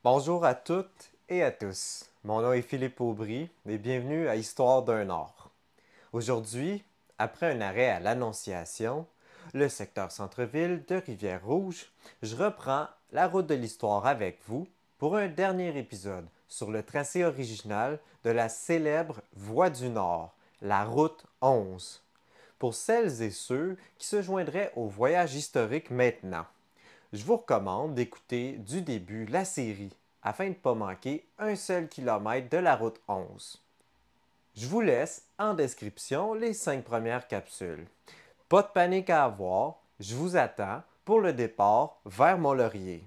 Bonjour à toutes et à tous. Mon nom est Philippe Aubry et bienvenue à Histoire d'un Nord. Aujourd'hui, après un arrêt à l'Annonciation, le secteur centre-ville de Rivière-Rouge, je reprends la route de l'histoire avec vous pour un dernier épisode sur le tracé original de la célèbre Voie du Nord, la route 11. Pour celles et ceux qui se joindraient au voyage historique maintenant, je vous recommande d'écouter du début la série afin de ne pas manquer un seul kilomètre de la route 11. Je vous laisse en description les 5 premières capsules. Pas de panique à avoir, je vous attends pour le départ vers Mont-Laurier.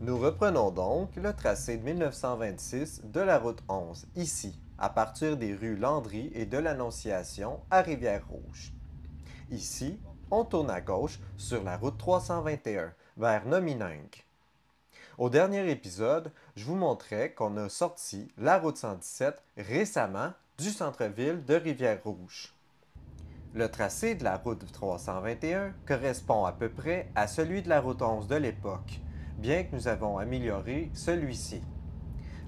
Nous reprenons donc le tracé de 1926 de la route 11, ici, à partir des rues Landry et de l'Annonciation à Rivière-Rouge. Ici, on tourne à gauche sur la route 321 vers Nominenc. Au dernier épisode, je vous montrais qu'on a sorti la route 117 récemment du centre-ville de Rivière-Rouge. Le tracé de la route 321 correspond à peu près à celui de la route 11 de l'époque, bien que nous avons amélioré celui-ci.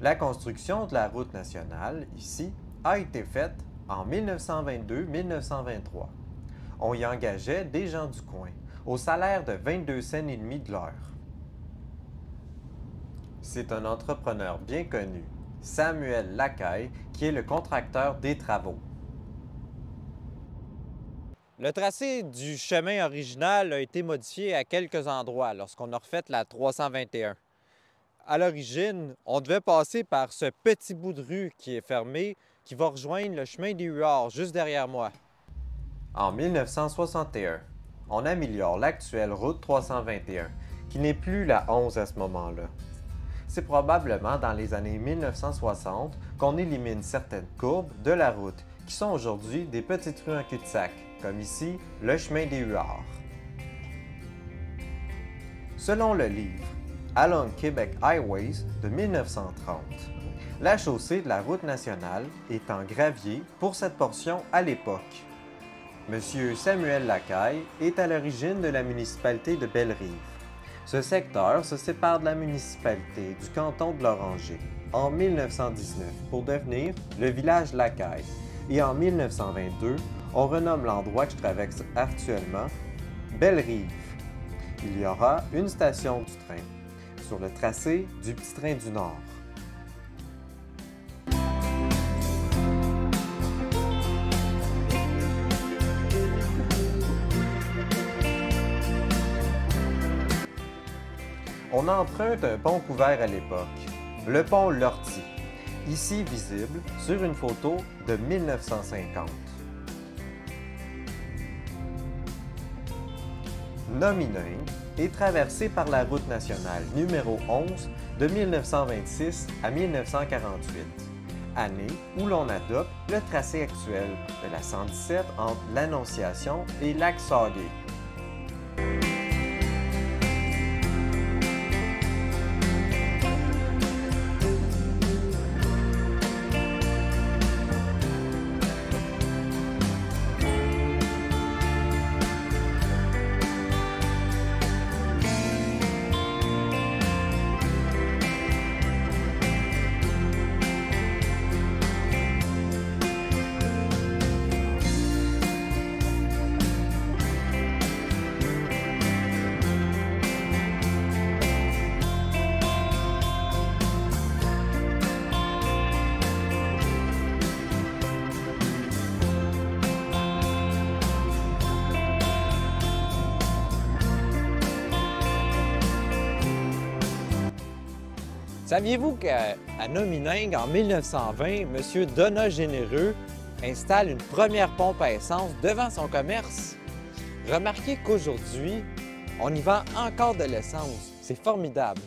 La construction de la route nationale, ici, a été faite en 1922-1923. On y engageait des gens du coin, au salaire de 22 cents et demi de l'heure. C'est un entrepreneur bien connu, Samuel Lacaille, qui est le contracteur des travaux. Le tracé du chemin original a été modifié à quelques endroits lorsqu'on a refait la 321. À l'origine, on devait passer par ce petit bout de rue qui est fermé, qui va rejoindre le chemin des Huards juste derrière moi. En 1961, on améliore l'actuelle route 321, qui n'est plus la 11 à ce moment-là. C'est probablement dans les années 1960 qu'on élimine certaines courbes de la route, qui sont aujourd'hui des petites rues en cul-de-sac, comme ici, le chemin des Huards. Selon le livre Along Quebec Highways de 1930, la chaussée de la route nationale est en gravier pour cette portion à l'époque. Monsieur Samuel Lacaille est à l'origine de la municipalité de Bellerive. Ce secteur se sépare de la municipalité du canton de l'Oranger en 1919 pour devenir le village Lacaille. Et en 1922, on renomme l'endroit que je traverse actuellement Bellerive. Il y aura une station du train sur le tracé du Petit Train du Nord. On emprunte un pont couvert à l'époque, le pont Lortie, ici visible sur une photo de 1950. Nominenc est traversé par la route nationale numéro 11 de 1926 à 1948, année où l'on adopte le tracé actuel de la 117 entre l'Annonciation et Lac-Sauguay. Saviez-vous qu'à Nominenc, en 1920, M. Donat Généreux installe une première pompe à essence devant son commerce? Remarquez qu'aujourd'hui, on y vend encore de l'essence. C'est formidable.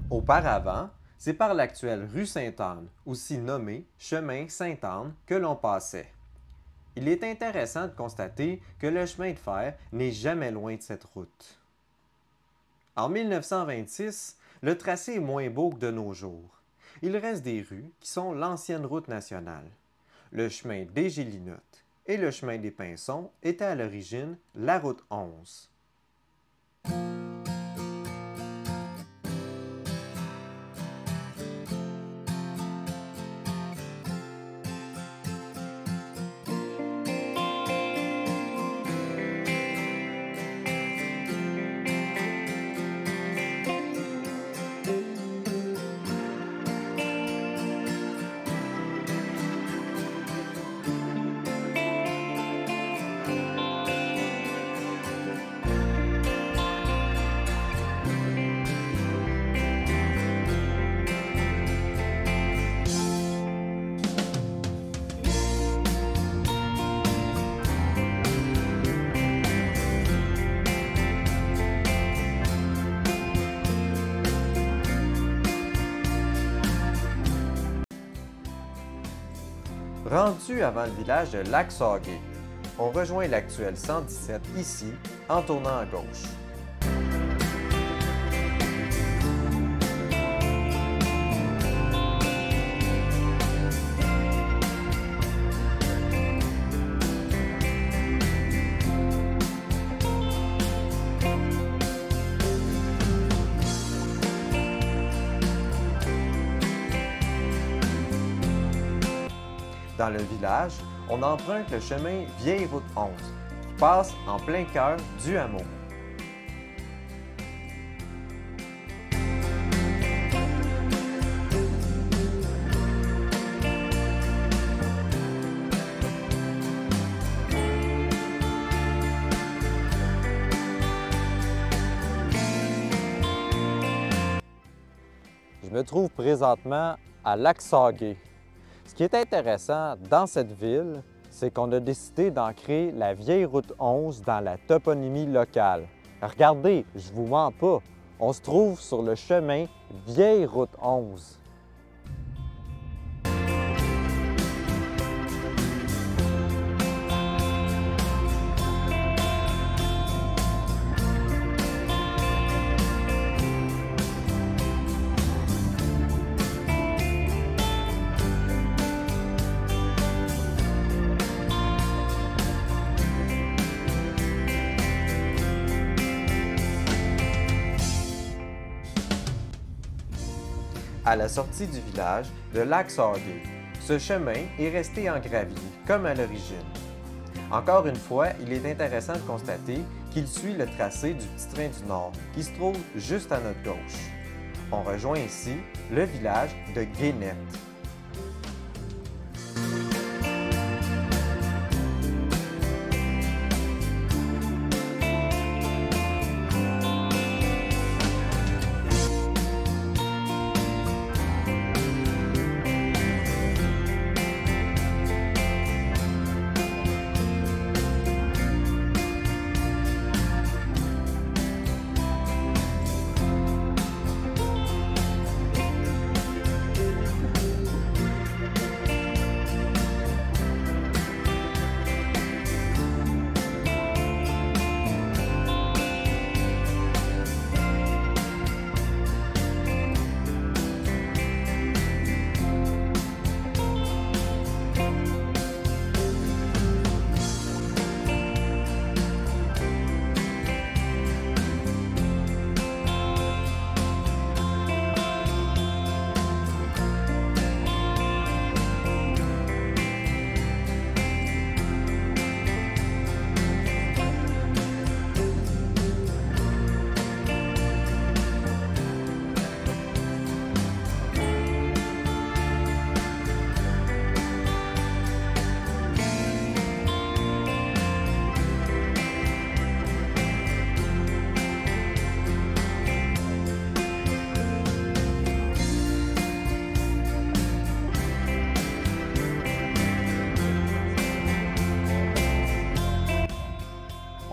Auparavant, c'est par l'actuelle rue Sainte-Anne, aussi nommée chemin Sainte-Anne, que l'on passait. Il est intéressant de constater que le chemin de fer n'est jamais loin de cette route. En 1926, le tracé est moins beau que de nos jours. Il reste des rues qui sont l'ancienne route nationale. Le chemin des Gélinottes et le chemin des Pinsons étaient à l'origine la route 11. Rendu avant le village de Lac-Sauguay, on rejoint l'actuel 117 ici, en tournant à gauche. Dans le village, on emprunte le chemin Vieille Route 11, qui passe en plein cœur du hameau. Je me trouve présentement à Lac-Sauguay. Ce qui est intéressant dans cette ville, c'est qu'on a décidé d'ancrer la vieille route 11 dans la toponymie locale. Regardez, je vous mens pas, on se trouve sur le chemin Vieille route 11. À la sortie du village de Lac-Sauguay, ce chemin est resté en gravier, comme à l'origine. Encore une fois, il est intéressant de constater qu'il suit le tracé du Petit Train du Nord, qui se trouve juste à notre gauche. On rejoint ici le village de Guénette.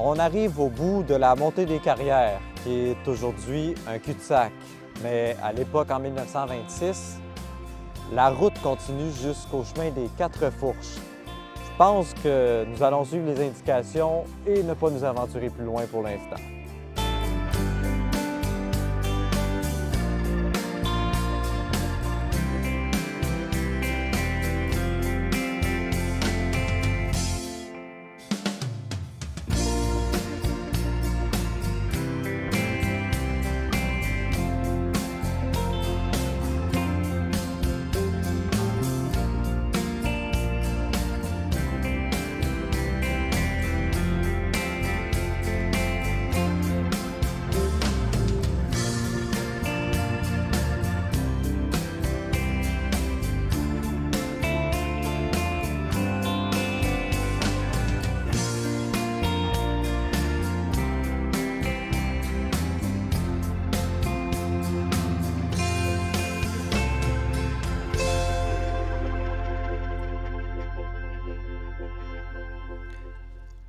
On arrive au bout de la montée des carrières, qui est aujourd'hui un cul-de-sac. Mais à l'époque, en 1926, la route continue jusqu'au chemin des Quatre Fourches. Je pense que nous allons suivre les indications et ne pas nous aventurer plus loin pour l'instant.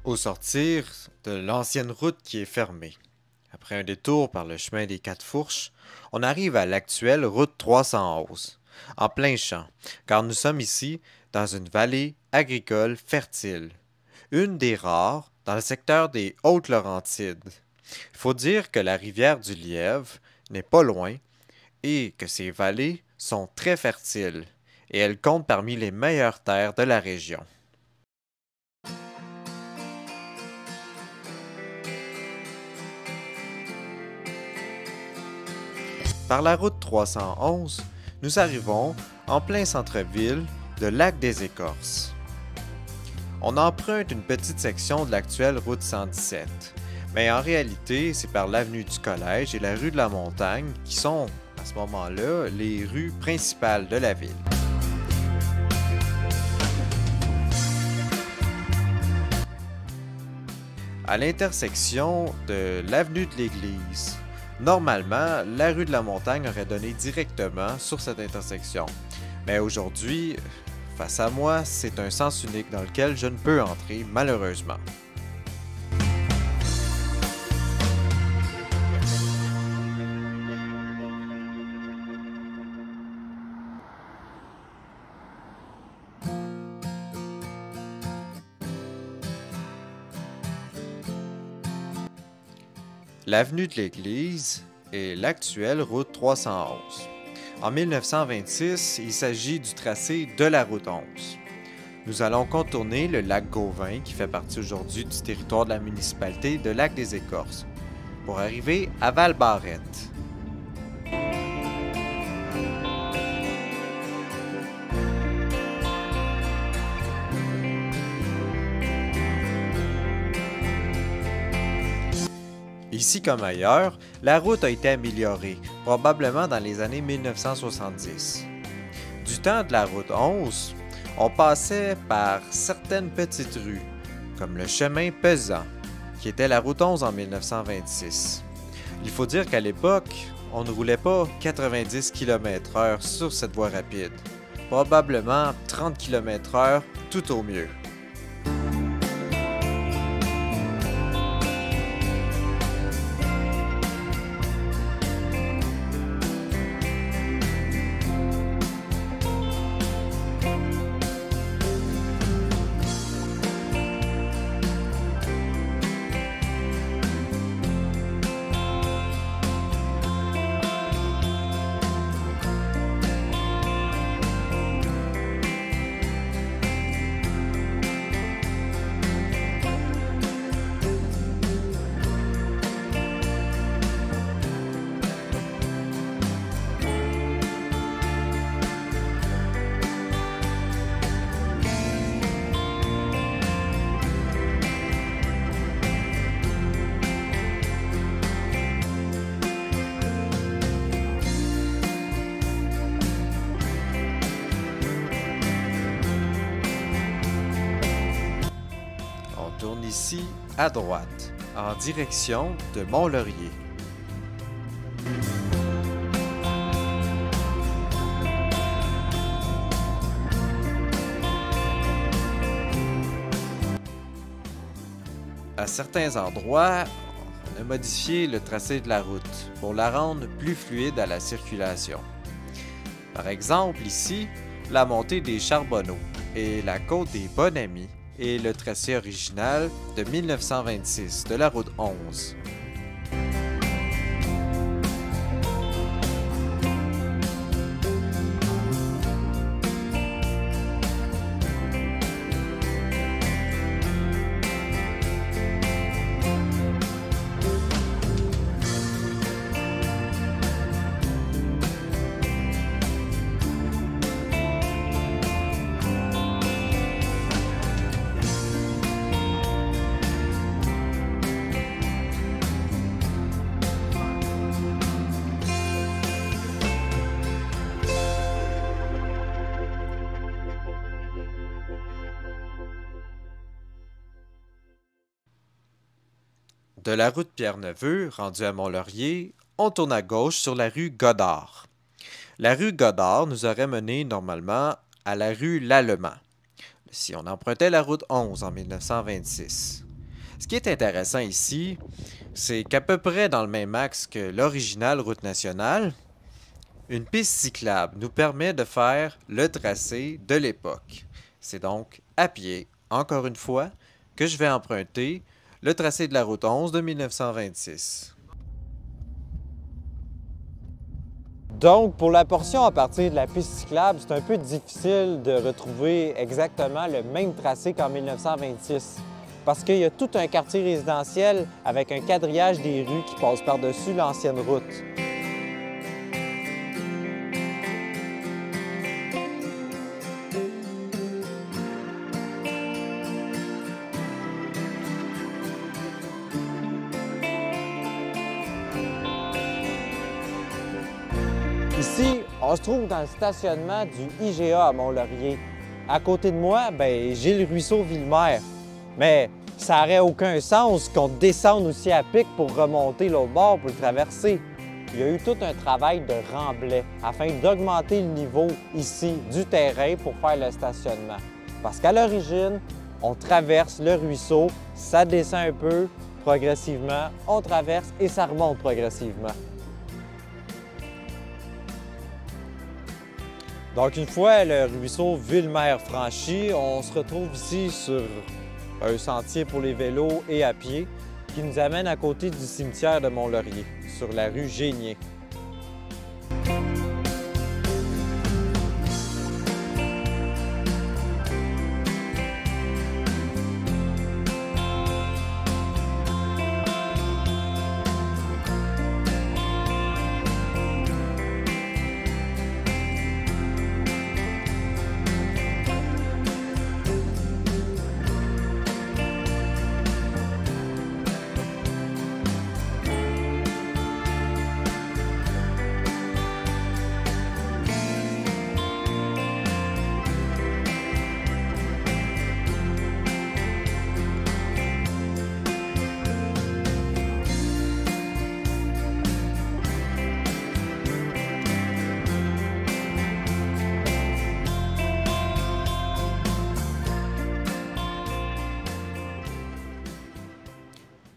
Au sortir de l'ancienne route qui est fermée, après un détour par le chemin des Quatre Fourches, on arrive à l'actuelle route 311, en plein champ, car nous sommes ici dans une vallée agricole fertile, une des rares dans le secteur des Hautes-Laurentides. Il faut dire que la rivière du Lièvre n'est pas loin et que ces vallées sont très fertiles et elles comptent parmi les meilleures terres de la région. Par la route 311, nous arrivons en plein centre-ville de Lac-des-Écorces. On emprunte une petite section de l'actuelle route 117, mais en réalité, c'est par l'avenue du Collège et la rue de la Montagne qui sont, à ce moment-là, les rues principales de la ville. À l'intersection de l'avenue de l'Église, normalement, la rue de la Montagne aurait donné directement sur cette intersection. Mais aujourd'hui, face à moi, c'est un sens unique dans lequel je ne peux entrer, malheureusement. L'avenue de l'Église est l'actuelle route 311. En 1926, il s'agit du tracé de la route 11. Nous allons contourner le lac Gauvin, qui fait partie aujourd'hui du territoire de la municipalité de Lac-des-Écorces, pour arriver à Val-Barrette. Ici comme ailleurs, la route a été améliorée, probablement dans les années 1970. Du temps de la route 11, on passait par certaines petites rues, comme le chemin pesant, qui était la route 11 en 1926. Il faut dire qu'à l'époque, on ne roulait pas 90 km/h sur cette voie rapide, probablement 30 km/h tout au mieux. Tourne ici à droite, en direction de Mont-Laurier. À certains endroits, on a modifié le tracé de la route pour la rendre plus fluide à la circulation. Par exemple, ici, la montée des Charbonneaux et la côte des Bon-Amis et le tracé original de 1926 de la route 11. De la route Pierre-Neveu, rendue à Mont-Laurier, on tourne à gauche sur la rue Godard. La rue Godard nous aurait mené normalement à la rue Lallemand, si on empruntait la route 11 en 1926. Ce qui est intéressant ici, c'est qu'à peu près dans le même axe que l'originale route nationale, une piste cyclable nous permet de faire le tracé de l'époque. C'est donc à pied, encore une fois, que je vais emprunter le tracé de la route 11 de 1926. Donc, pour la portion à partir de la piste cyclable, c'est un peu difficile de retrouver exactement le même tracé qu'en 1926. Parce qu'il y a tout un quartier résidentiel avec un quadrillage des rues qui passe par-dessus l'ancienne route. Ici, on se trouve dans le stationnement du IGA à Mont-Laurier. À côté de moi, j'ai le ruisseau Villemer. Mais ça n'aurait aucun sens qu'on descende aussi à pic pour remonter l'autre bord pour le traverser. Il y a eu tout un travail de remblai afin d'augmenter le niveau ici du terrain pour faire le stationnement. Parce qu'à l'origine, on traverse le ruisseau, ça descend un peu progressivement, on traverse et ça remonte progressivement. Donc, une fois le ruisseau Villemer franchi, on se retrouve ici sur un sentier pour les vélos et à pied qui nous amène à côté du cimetière de Mont-Laurier, sur la rue Génier.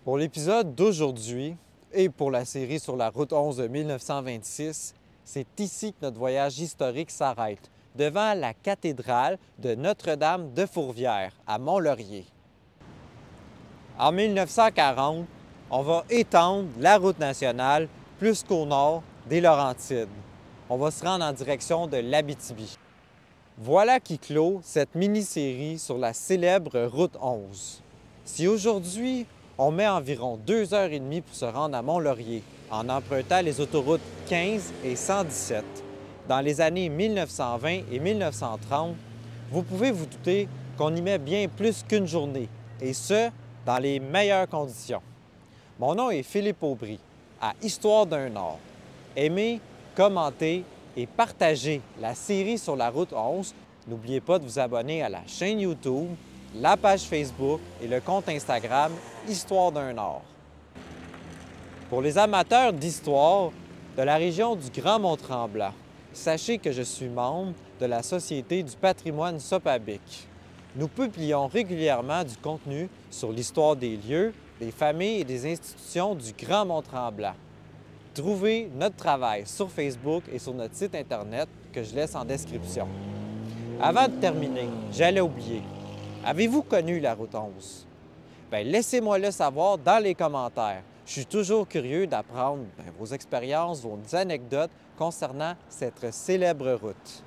Pour l'épisode d'aujourd'hui et pour la série sur la route 11 de 1926, c'est ici que notre voyage historique s'arrête, devant la cathédrale de Notre-Dame de Fourvière à Mont-Laurier. En 1940, on va étendre la route nationale plus qu'au nord des Laurentides. On va se rendre en direction de l'Abitibi. Voilà qui clôt cette mini-série sur la célèbre route 11. Si aujourd'hui, on met environ 2h30 pour se rendre à Mont-Laurier en empruntant les autoroutes 15 et 117. Dans les années 1920 et 1930, vous pouvez vous douter qu'on y met bien plus qu'une journée, et ce, dans les meilleures conditions. Mon nom est Philippe Aubry, à Histoire d'un Nord. Aimez, commentez et partagez la série sur la route 11. N'oubliez pas de vous abonner à la chaîne YouTube, la page Facebook et le compte Instagram Histoire d'un Nord. Pour les amateurs d'histoire de la région du Grand Mont-Tremblant, sachez que je suis membre de la Société du patrimoine Sopabic. Nous publions régulièrement du contenu sur l'histoire des lieux, des familles et des institutions du Grand Mont-Tremblant. Trouvez notre travail sur Facebook et sur notre site Internet que je laisse en description. Avant de terminer, j'allais oublier. Avez-vous connu la route 11? Bien, laissez-moi le savoir dans les commentaires. Je suis toujours curieux d'apprendre vos expériences, vos anecdotes concernant cette célèbre route.